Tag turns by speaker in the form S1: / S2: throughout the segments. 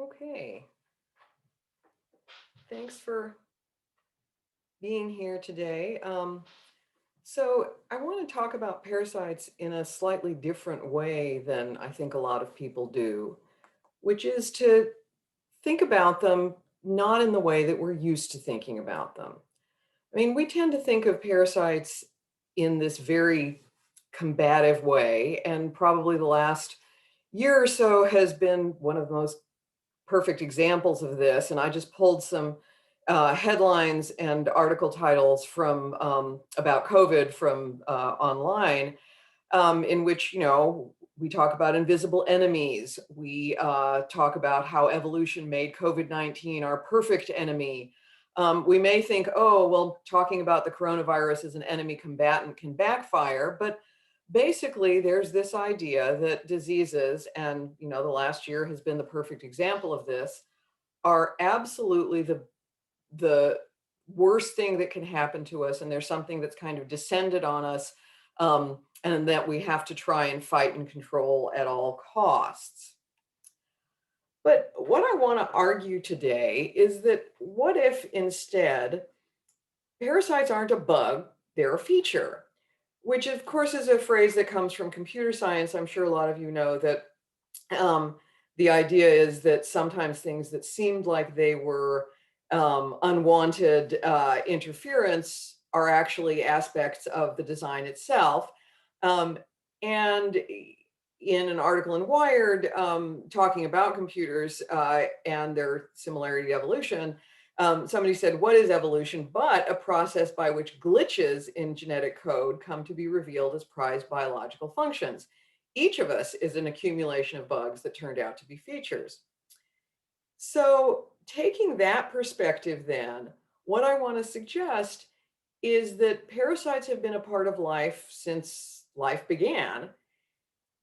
S1: Okay, thanks for being here today. So I want to talk about parasites in a slightly different way than I think a lot of people do, which is to think about them not in the way that we're used to thinking about them. I mean, we tend to think of parasites in this very combative way, and probably the last year or so has been one of the most perfect examples of this. And I just pulled some headlines and article titles from about COVID from online, in which we talk about invisible enemies. We talk about how evolution made COVID-19 our perfect enemy. We may think, oh, well, talking about the coronavirus as an enemy combatant can backfire, but basically there's this idea that diseases, and the last year has been the perfect example of this, are absolutely the worst thing that can happen to us, and there's something that's kind of descended on us, and that we have to try and fight and control at all costs. But what I want to argue today is that what if instead parasites aren't a bug, they're a feature, which of course is a phrase that comes from computer science. I'm sure a lot of you know that um, the idea is that sometimes things that seemed like they were unwanted interference are actually aspects of the design itself. Um, and in an article in Wired talking about computers and their similarity to evolution, somebody said, what is evolution but a process by which glitches in genetic code come to be revealed as prized biological functions? Each of us is an accumulation of bugs that turned out to be features. So taking that perspective then, what I want to suggest is that parasites have been a part of life since life began.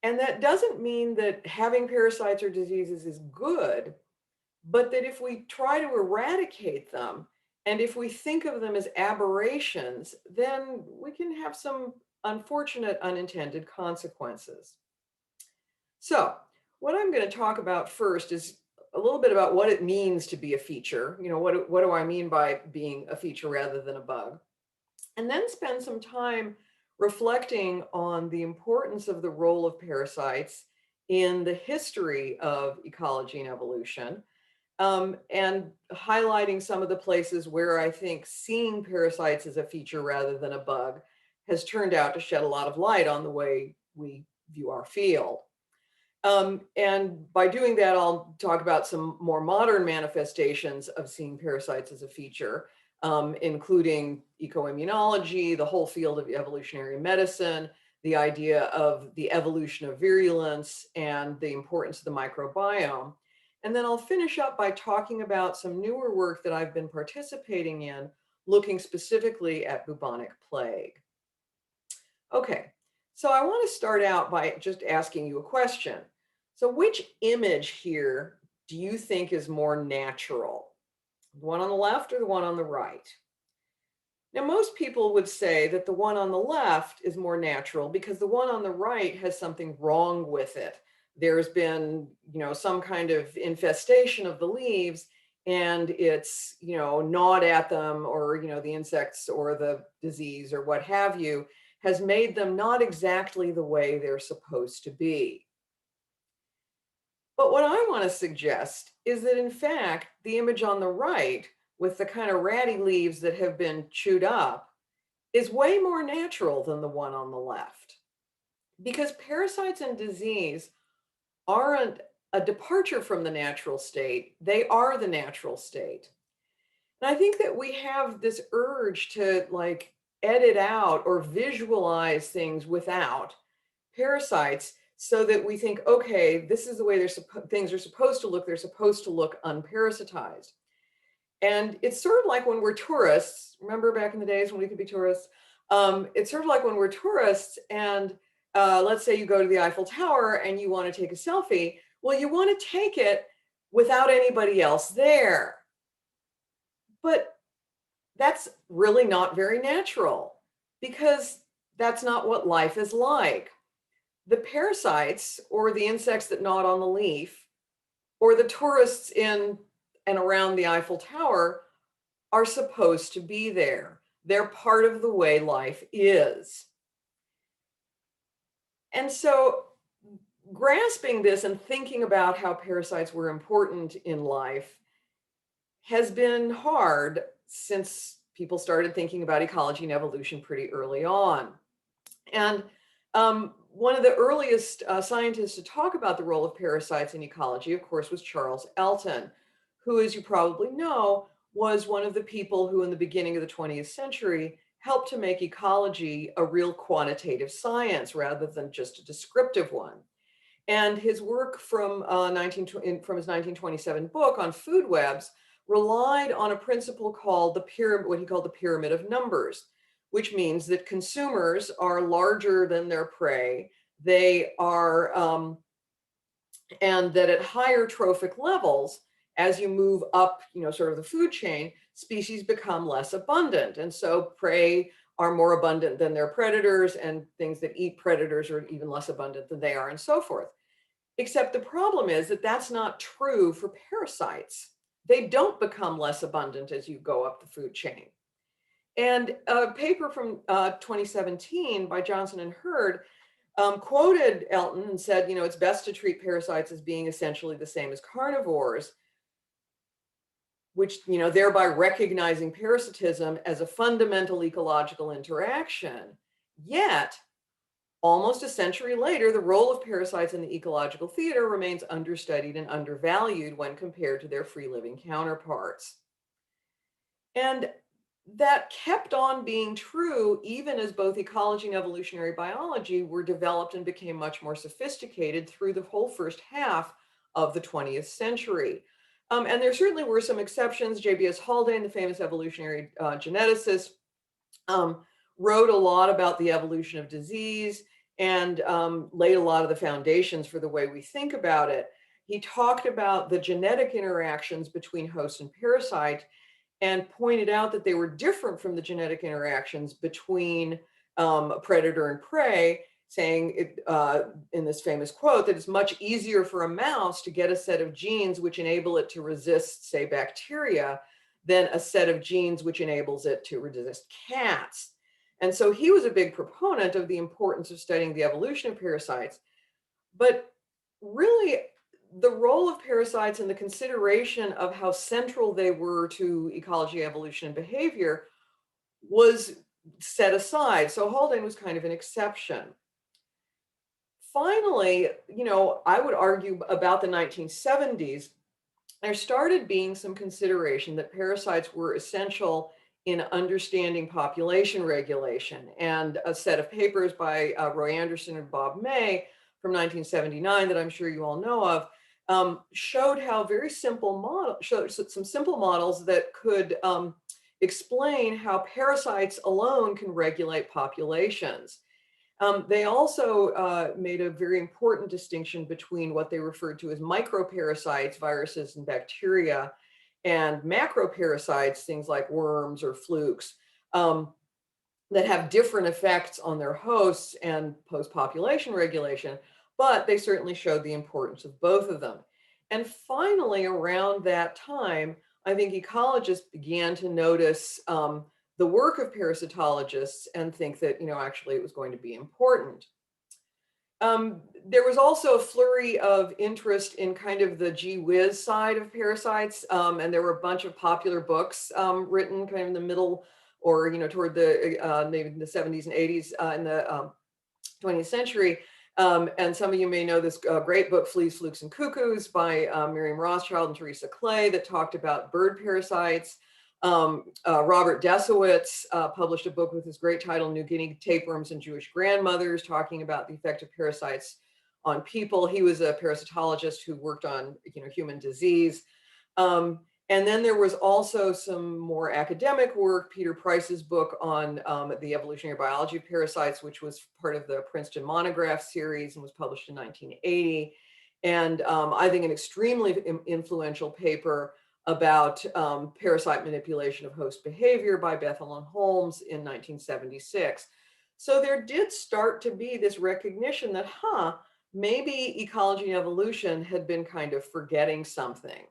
S1: And that doesn't mean that having parasites or diseases is good, but that if we try to eradicate them, and if we think of them as aberrations, then we can have some unfortunate unintended consequences. So, what I'm going to talk about first is a little bit about what it means to be a feature. What do I mean by being a feature rather than a bug? And then spend some time reflecting on the importance of the role of parasites in the history of ecology and evolution, and highlighting some of the places where I think seeing parasites as a feature rather than a bug has turned out to shed a lot of light on the way we view our field. And by doing that, I'll talk about some more modern manifestations of seeing parasites as a feature, including ecoimmunology, the whole field of evolutionary medicine, the idea of the evolution of virulence, and the importance of the microbiome. And then I'll finish up by talking about some newer work that I've been participating in, looking specifically at bubonic plague. Okay, so I want to start out by just asking you a question. So which image here do you think is more natural? The one on the left or the one on the right? Now, most people would say that the one on the left is more natural because the one on the right has something wrong with it. There's been, some kind of infestation of the leaves, and it's, gnawed at them, or, the insects or the disease or what have you has made them not exactly the way they're supposed to be. But what I want to suggest is that, in fact, the image on the right, with the kind of ratty leaves that have been chewed up, is way more natural than the one on the left. Because parasites and disease aren't a departure from the natural state, they are the natural state. And I think that we have this urge to edit out or visualize things without parasites, so that we think, okay, this is the way things are supposed to look. They're supposed to look unparasitized. And it's sort of like when we're tourists. Remember back in the days when we could be tourists? It's sort of like when we're tourists and let's say you go to the Eiffel Tower and you want to take a selfie. Well, you want to take it without anybody else there. But that's really not very natural, because that's not what life is like. The parasites, or the insects that gnawed on the leaf, or the tourists in and around the Eiffel Tower are supposed to be there. They're part of the way life is. And so grasping this and thinking about how parasites were important in life has been hard since people started thinking about ecology and evolution pretty early on. And one of the earliest scientists to talk about the role of parasites in ecology, of course, was Charles Elton, who, as you probably know, was one of the people who, in the beginning of the 20th century, helped to make ecology a real quantitative science rather than just a descriptive one. And his work from his 1927 book on food webs relied on a principle called what he called the pyramid of numbers, which means that consumers are larger than their prey. They are, and that at higher trophic levels, as you move up, sort of the food chain, species become less abundant. And so prey are more abundant than their predators, and things that eat predators are even less abundant than they are, and so forth. Except the problem is that that's not true for parasites. They don't become less abundant as you go up the food chain. And a paper from 2017 by Johnson and Hurd quoted Elton and said, it's best to treat parasites as being essentially the same as carnivores, which, thereby recognizing parasitism as a fundamental ecological interaction. Yet, almost a century later, the role of parasites in the ecological theater remains understudied and undervalued when compared to their free-living counterparts. And that kept on being true even as both ecology and evolutionary biology were developed and became much more sophisticated through the whole first half of the 20th century. And there certainly were some exceptions. J.B.S. Haldane, the famous evolutionary geneticist, wrote a lot about the evolution of disease and laid a lot of the foundations for the way we think about it. He talked about the genetic interactions between host and parasite and pointed out that they were different from the genetic interactions between predator and prey, saying in this famous quote that it's much easier for a mouse to get a set of genes which enable it to resist, say, bacteria, than a set of genes which enables it to resist cats. And so he was a big proponent of the importance of studying the evolution of parasites. But really, the role of parasites and the consideration of how central they were to ecology, evolution, and behavior was set aside. So Haldane was kind of an exception. Finally, I would argue about the 1970s, there started being some consideration that parasites were essential in understanding population regulation. And a set of papers by Roy Anderson and Bob May from 1979 that I'm sure you all know of showed how very showed some simple models that could explain how parasites alone can regulate populations. They also made a very important distinction between what they referred to as microparasites, viruses and bacteria, and macroparasites, things like worms or flukes, that have different effects on their hosts and post-population regulation, but they certainly showed the importance of both of them. And finally, around that time, I think ecologists began to notice the work of parasitologists and think that, actually it was going to be important. There was also a flurry of interest in kind of the gee whiz side of parasites, and there were a bunch of popular books written kind of in the middle or toward the maybe the 70s and 80s in the 20th century. And some of you may know this great book, Fleas, Flukes, and Cuckoos by Miriam Rothschild and Teresa Clay that talked about bird parasites. Robert Desowitz published a book with this great title, New Guinea Tapeworms and Jewish Grandmothers, talking about the effect of parasites on people. He was a parasitologist who worked on human disease. And then there was also some more academic work, Peter Price's book on the evolutionary biology of parasites, which was part of the Princeton monograph series and was published in 1980. And I think an extremely influential paper about parasite manipulation of host behavior by Bethel and Holmes in 1976. So there did start to be this recognition that, maybe ecology and evolution had been kind of forgetting something.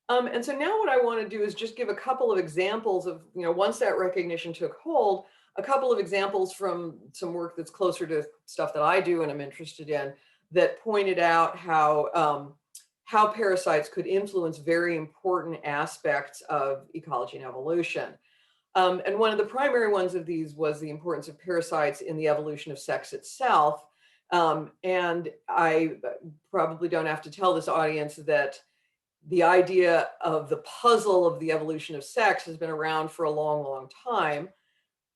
S1: And so now what I want to do is just give a couple of examples of, once that recognition took hold, a couple of examples from some work that's closer to stuff that I do and I'm interested in, that pointed out how parasites could influence very important aspects of ecology and evolution. And one of the primary ones of these was the importance of parasites in the evolution of sex itself. And I probably don't have to tell this audience that the idea of the puzzle of the evolution of sex has been around for a long, long time.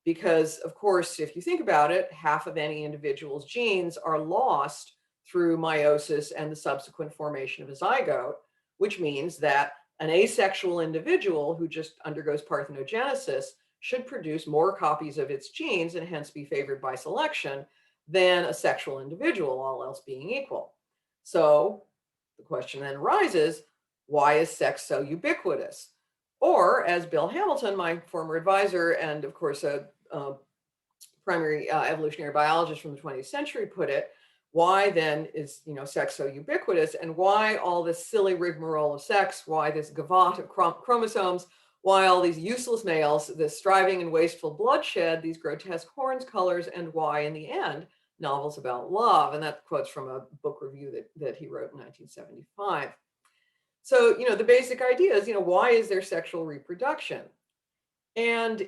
S1: Because, of course, if you think about it, half of any individual's genes are lost through meiosis and the subsequent formation of a zygote, which means that an asexual individual who just undergoes parthenogenesis should produce more copies of its genes and hence be favored by selection than a sexual individual, all else being equal. So the question then arises, why is sex so ubiquitous? Or, as Bill Hamilton, my former advisor and of course a primary evolutionary biologist from the 20th century, put it, why then is sex so ubiquitous, and why all this silly rigmarole of sex, why this gavotte of chromosomes, why all these useless males, this striving and wasteful bloodshed, these grotesque horns, colors, and why in the end novels about love? And that quote's from a book review that he wrote in 1975. So, the basic idea is, why is there sexual reproduction? And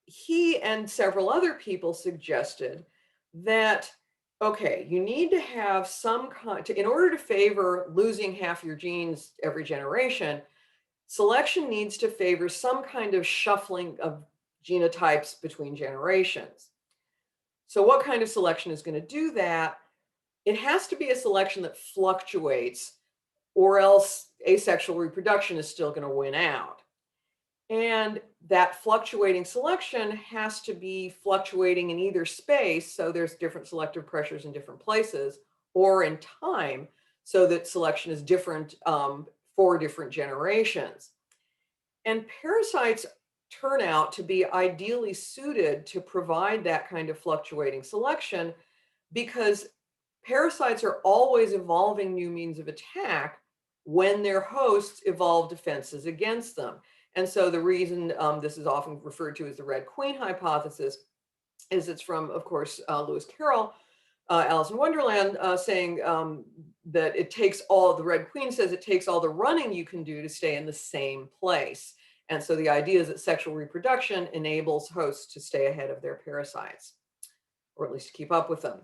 S1: he and several other people suggested that, okay, you need to have some kind, in order to favor losing half your genes every generation, selection needs to favor some kind of shuffling of genotypes between generations. So what kind of selection is going to do that? It has to be a selection that fluctuates, or else asexual reproduction is still going to win out. And that fluctuating selection has to be fluctuating in either space, so there's different selective pressures in different places, or in time, so that selection is different for different generations. And parasites turn out to be ideally suited to provide that kind of fluctuating selection, because parasites are always evolving new means of attack when their hosts evolve defenses against them. And so the reason this is often referred to as the Red Queen hypothesis is it's from, of course, Lewis Carroll, Alice in Wonderland, saying that the Red Queen says it takes all the running you can do to stay in the same place. And so the idea is that sexual reproduction enables hosts to stay ahead of their parasites, or at least to keep up with them.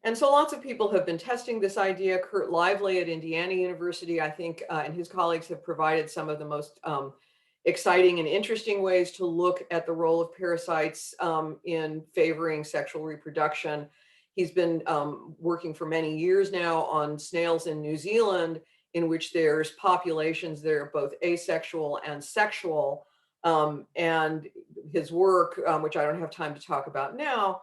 S1: And so lots of people have been testing this idea. Kurt Lively at Indiana University, I think, and his colleagues have provided some of the most exciting and interesting ways to look at the role of parasites in favoring sexual reproduction. He's been working for many years now on snails in New Zealand, in which there's populations that are both asexual and sexual. And his work, which I don't have time to talk about now,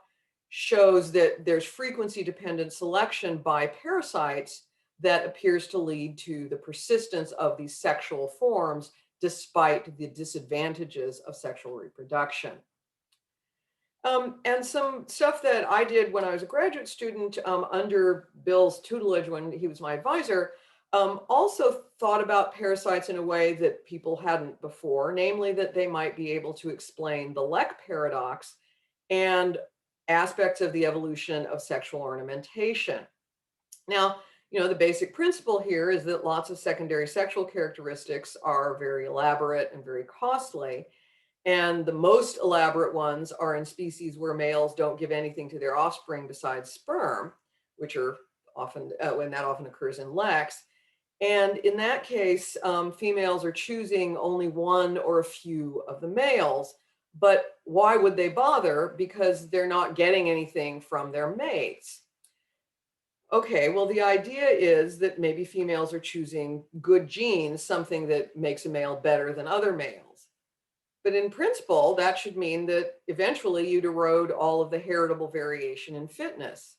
S1: shows that there's frequency-dependent selection by parasites that appears to lead to the persistence of these sexual forms despite the disadvantages of sexual reproduction. And some stuff that I did when I was a graduate student under Bill's tutelage when he was my advisor, also thought about parasites in a way that people hadn't before, namely that they might be able to explain the Leck paradox and aspects of the evolution of sexual ornamentation. Now, the basic principle here is that lots of secondary sexual characteristics are very elaborate and very costly. And the most elaborate ones are in species where males don't give anything to their offspring besides sperm, which are often, when that often occurs in Lex. And in that case, females are choosing only one or a few of the males. But why would they bother? Because they're not getting anything from their mates. Okay, well, the idea is that maybe females are choosing good genes, something that makes a male better than other males. But in principle, that should mean that eventually you'd erode all of the heritable variation in fitness.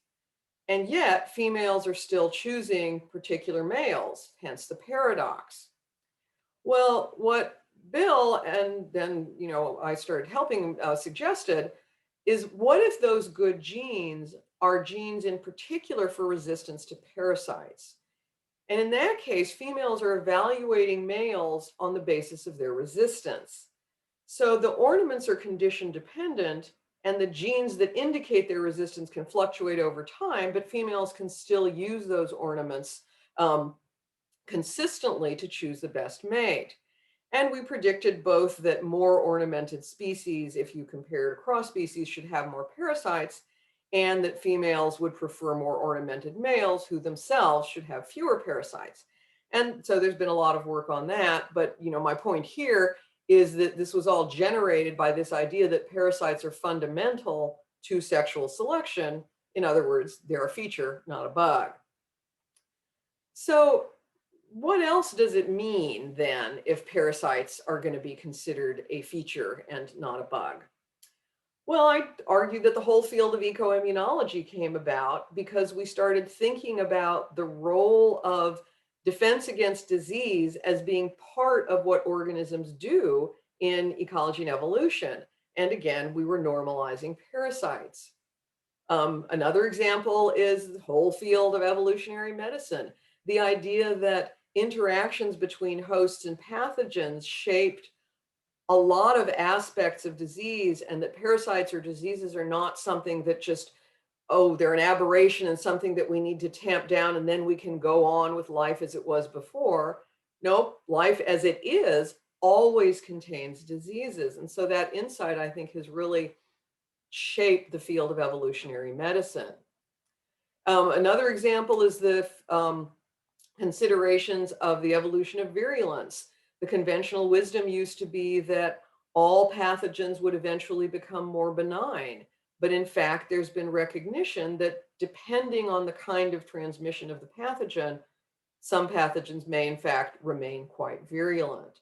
S1: And yet females are still choosing particular males, hence the paradox. Well, what Bill and then, I started helping suggested is, what if those good genes are genes in particular for resistance to parasites. And in that case, females are evaluating males on the basis of their resistance. So the ornaments are condition dependent, and the genes that indicate their resistance can fluctuate over time, but females can still use those ornaments um, consistently to choose the best mate. And we predicted both that more ornamented species, if you compare across species, should have more parasites, and that females would prefer more ornamented males who themselves should have fewer parasites. And so there's been a lot of work on that. But my point here is that this was all generated by this idea that parasites are fundamental to sexual selection. In other words, they're a feature, not a bug. So what else does it mean then if parasites are going to be considered a feature and not a bug? Well, I argue that the whole field of ecoimmunology came about because we started thinking about the role of defense against disease as being part of what organisms do in ecology and evolution. And again, we were normalizing parasites. Another example is the whole field of evolutionary medicine. The idea that interactions between hosts and pathogens shaped a lot of aspects of disease, and that parasites or diseases are not something that just, oh, they're an aberration and something that we need to tamp down and then we can go on with life as it was before. Nope, life as it is always contains diseases. And so that insight, I think, has really shaped the field of evolutionary medicine. Another example is the considerations of the evolution of virulence. The conventional wisdom used to be that all pathogens would eventually become more benign. But in fact, there's been recognition that depending on the kind of transmission of the pathogen, some pathogens may in fact remain quite virulent.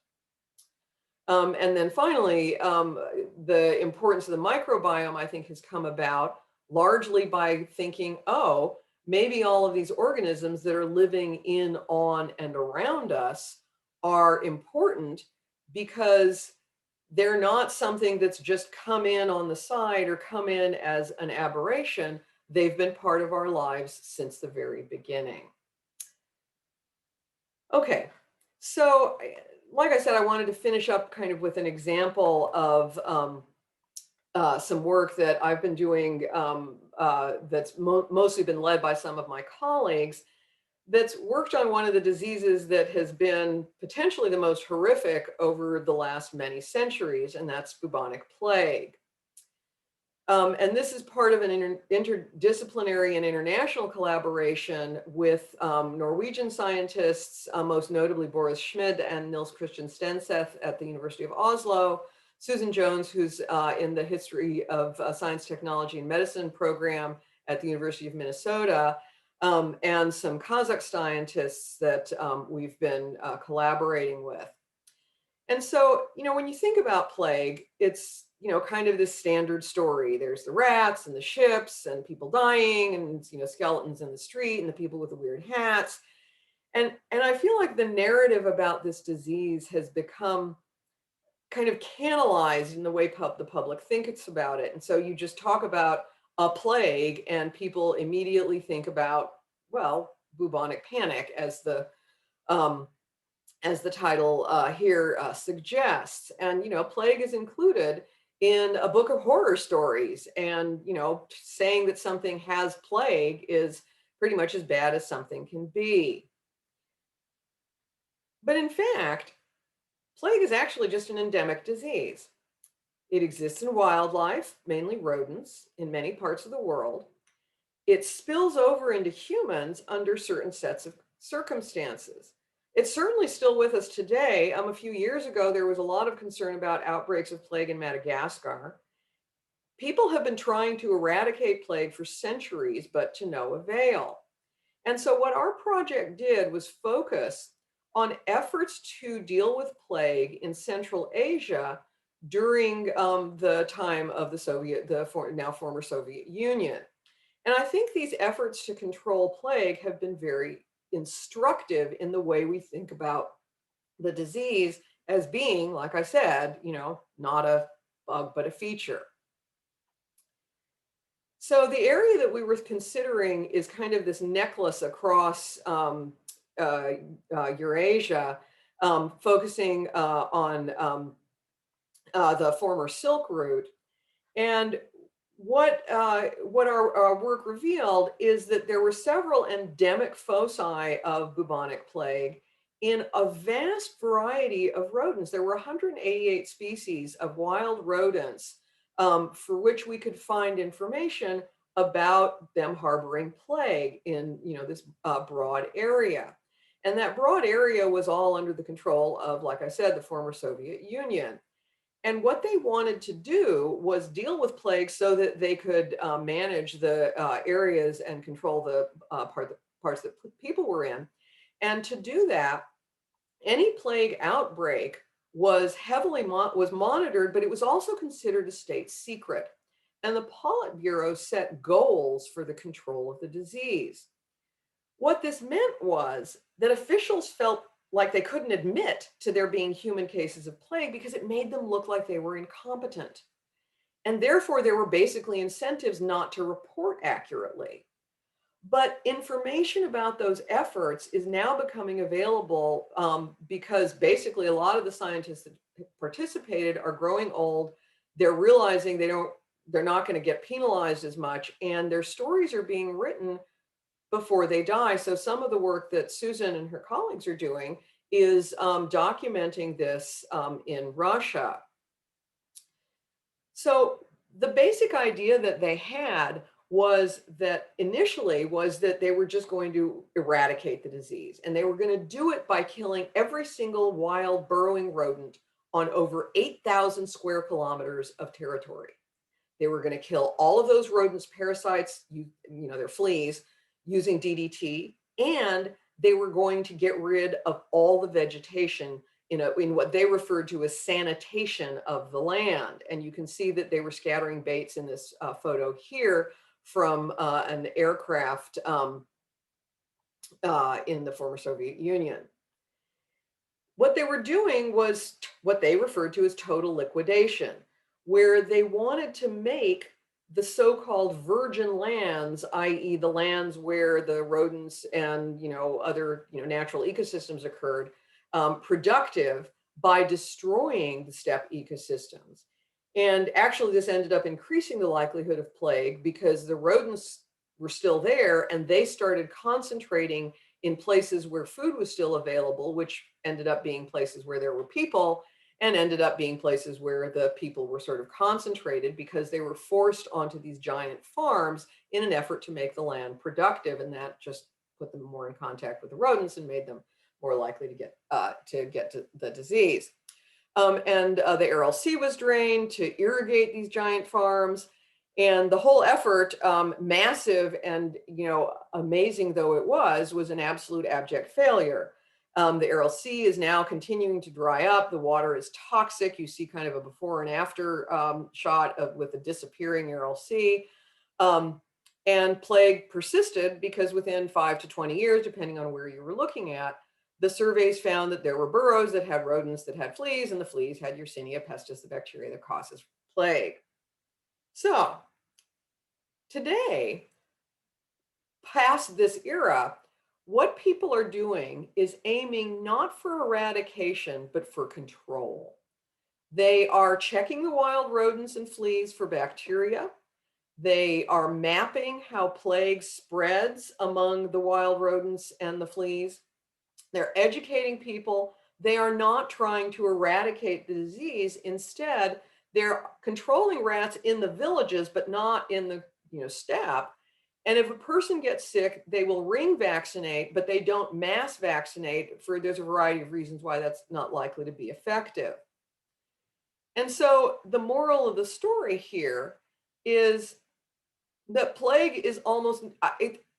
S1: And then finally, the importance of the microbiome, I think, has come about largely by thinking, oh, maybe all of these organisms that are living in, on, and around us are important because they're not something that's just come in on the side or come in as an aberration. They've been part of our lives since the very beginning. Okay, so like I said, I wanted to finish up kind of with an example of some work that I've been doing that's mostly been led by some of my colleagues that's worked on one of the diseases that has been potentially the most horrific over the last many centuries, and that's bubonic plague. And this is part of an interdisciplinary and international collaboration with Norwegian scientists, most notably Boris Schmid and Nils Christian Stenseth at the University of Oslo, Susan Jones, who's in the History of Science, Technology, and Medicine program at the University of Minnesota, and some Kazakh scientists that we've been collaborating with. And so, when you think about plague, it's, kind of this standard story. There's the rats and the ships and people dying and, skeletons in the street and the people with the weird hats. And I feel like the narrative about this disease has become kind of canalized in the way the public thinks about it. And so you just talk about a plague and people immediately think about, well, bubonic panic as the title here suggests. And, plague is included in a book of horror stories. And, saying that something has plague is pretty much as bad as something can be. But in fact, plague is actually just an endemic disease. It exists in wildlife, mainly rodents, in many parts of the world. It spills over into humans under certain sets of circumstances. It's certainly still with us today. A few years ago, there was a lot of concern about outbreaks of plague in Madagascar. People have been trying to eradicate plague for centuries, but to no avail. And so what our project did was focus on efforts to deal with plague in Central Asia during the time of the now former Soviet Union. And I think these efforts to control plague have been very instructive in the way we think about the disease as being, like I said, not a bug, but a feature. So the area that we were considering is kind of this necklace across uh, Eurasia, focusing on the former Silk Route. And what our work revealed is that there were several endemic foci of bubonic plague in a vast variety of rodents. There were 188 species of wild rodents for which we could find information about them harboring plague in this broad area. And that broad area was all under the control of, like I said, the former Soviet Union. And what they wanted to do was deal with plague so that they could manage the areas and control the parts that people were in. And to do that, any plague outbreak was was monitored, but it was also considered a state secret. And the Politburo set goals for the control of the disease. What this meant was that officials felt like they couldn't admit to there being human cases of plague because it made them look like they were incompetent. And therefore, there were basically incentives not to report accurately. But information about those efforts is now becoming available because basically a lot of the scientists that participated are growing old. They're realizing they're not going to get penalized as much, and their stories are being written before they die. So some of the work that Susan and her colleagues are doing is documenting this in Russia. So the basic idea that they had was that initially was that they were just going to eradicate the disease, and they were going to do it by killing every single wild burrowing rodent on over 8,000 square kilometers of territory. They were going to kill all of those rodents, parasites, their fleas, using DDT, and they were going to get rid of all the vegetation in what they referred to as sanitation of the land. And you can see that they were scattering baits in this photo here from an aircraft in the former Soviet Union. What they were doing was what they referred to as total liquidation, where they wanted to make the so-called virgin lands, i.e. the lands where the rodents and other natural ecosystems occurred, productive by destroying the steppe ecosystems. And actually this ended up increasing the likelihood of plague because the rodents were still there and they started concentrating in places where food was still available, which ended up being places where there were people, and ended up being places where the people were sort of concentrated because they were forced onto these giant farms in an effort to make the land productive. And that just put them more in contact with the rodents and made them more likely to get to the disease. The Aral Sea was drained to irrigate these giant farms. And the whole effort, massive and amazing though it was an absolute abject failure. The Aral Sea is now continuing to dry up. The water is toxic. You see kind of a before and after shot with the disappearing Aral Sea. And plague persisted because within 5 to 20 years, depending on where you were looking at, the surveys found that there were burrows that had rodents that had fleas, and the fleas had Yersinia pestis, the bacteria that causes plague. So today, past this era, what people are doing is aiming not for eradication, but for control. They are checking the wild rodents and fleas for bacteria. They are mapping how plague spreads among the wild rodents and the fleas. They're educating people. They are not trying to eradicate the disease. Instead, they're controlling rats in the villages, but not in the steppe. And if a person gets sick, they will ring vaccinate, but they don't mass vaccinate. There's a variety of reasons why that's not likely to be effective. And so the moral of the story here is that plague is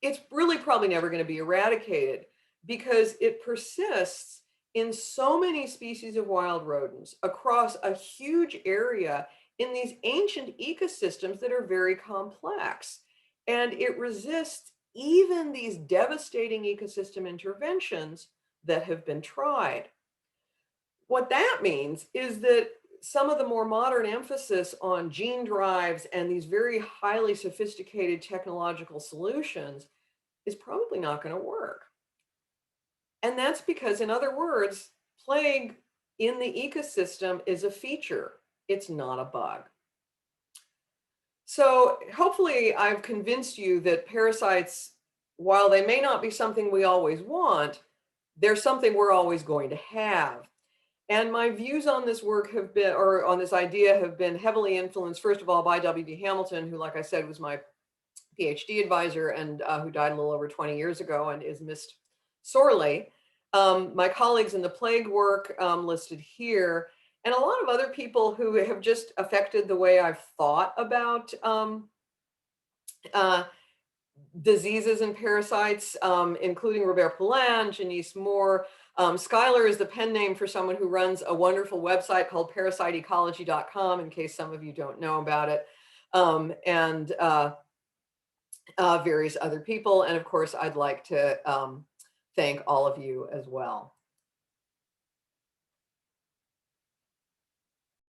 S1: it's really probably never going to be eradicated because it persists in so many species of wild rodents across a huge area in these ancient ecosystems that are very complex. And it resists even these devastating ecosystem interventions that have been tried. What that means is that some of the more modern emphasis on gene drives and these very highly sophisticated technological solutions is probably not going to work. And that's because, in other words, plague in the ecosystem is a feature, it's not a bug. So hopefully I've convinced you that parasites, while they may not be something we always want, they're something we're always going to have. And my views on this work have been, or on this idea, have been heavily influenced, first of all, by W.D. Hamilton, who, like I said, was my PhD advisor and who died a little over 20 years ago and is missed sorely. My colleagues in the plague work listed here, and a lot of other people who have just affected the way I've thought about uh, diseases and parasites, including Robert Poulin, Janice Moore. Skylar is the pen name for someone who runs a wonderful website called parasiteecology.com, in case some of you don't know about it, and various other people. And of course, I'd like to thank all of you as well.